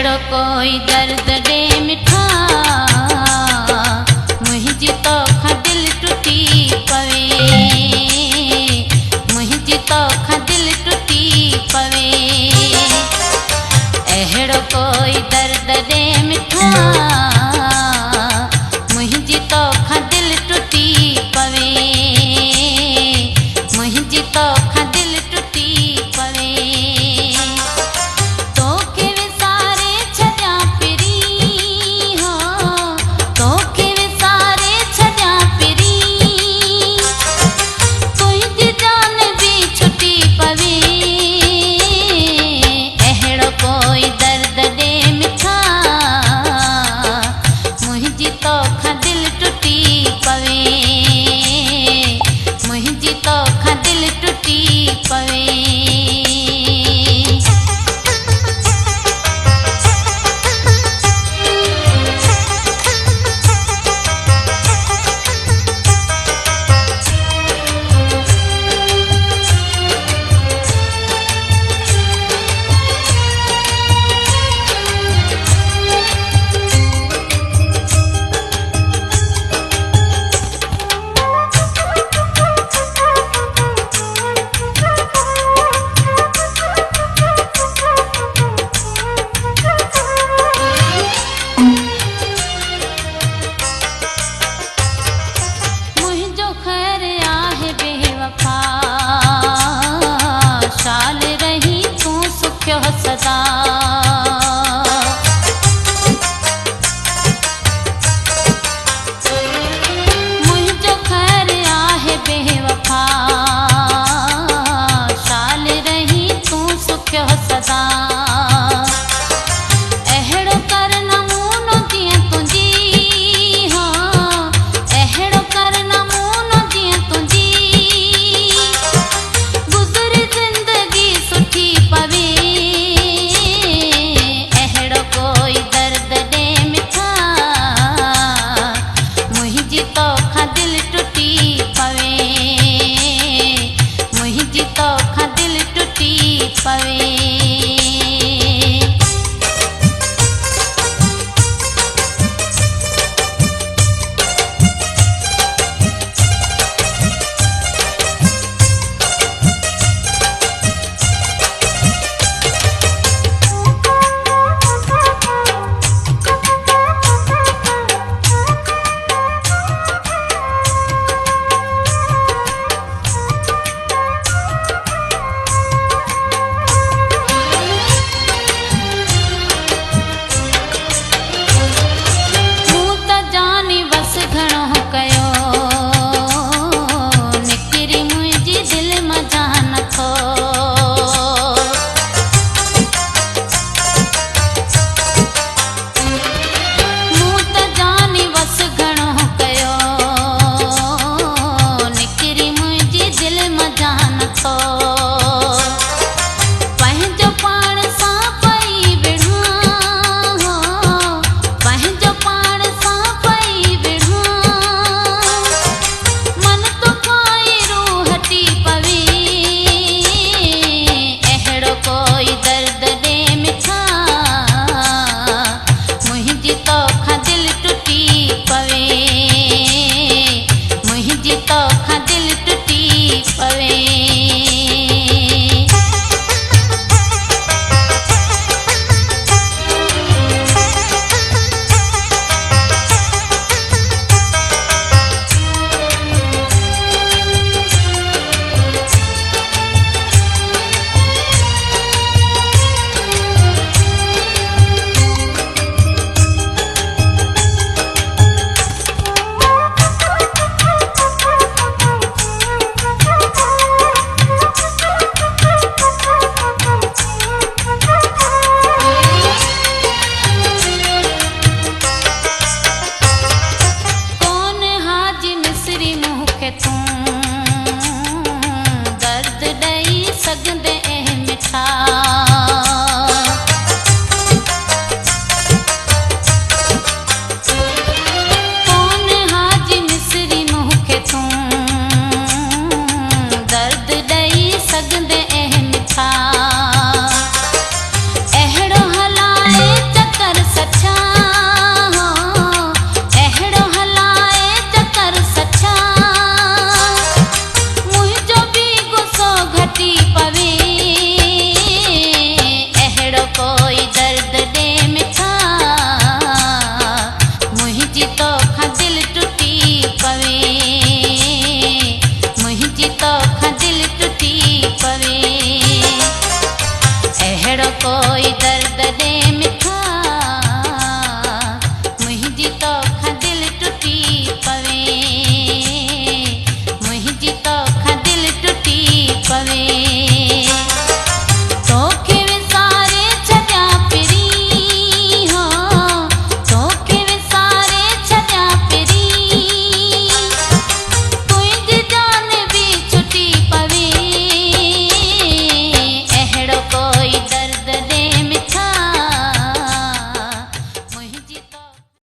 अहिड़ो कोई दर्द ॾे मिठा मुंहिंजी तोखां दिल टुटी पवे, मुंहिंजी तोखां दिल टुटी पवे। अहिड़ो कोई दर्द ॾे मिठा मुंहिंजी तोखां दिल टुटी पवे, मुंहिंजी तोखां दिल टुटी पवे। तोखे विसारे छॾियां पिरी हो, तोखे विसारे छॾियां पिरी, तुंहिंजी जान बि छुटी पवे। अहिड़ो कोई दर्द ॾे मिठा मुंहिंजी तोखां दिल टुटी पवे, मुंहिंजी तोखां दिल टुटी पवे। मुंहिंजो ख़ैर आहे बेवफा, शाल रही तूं सुखियो सदा।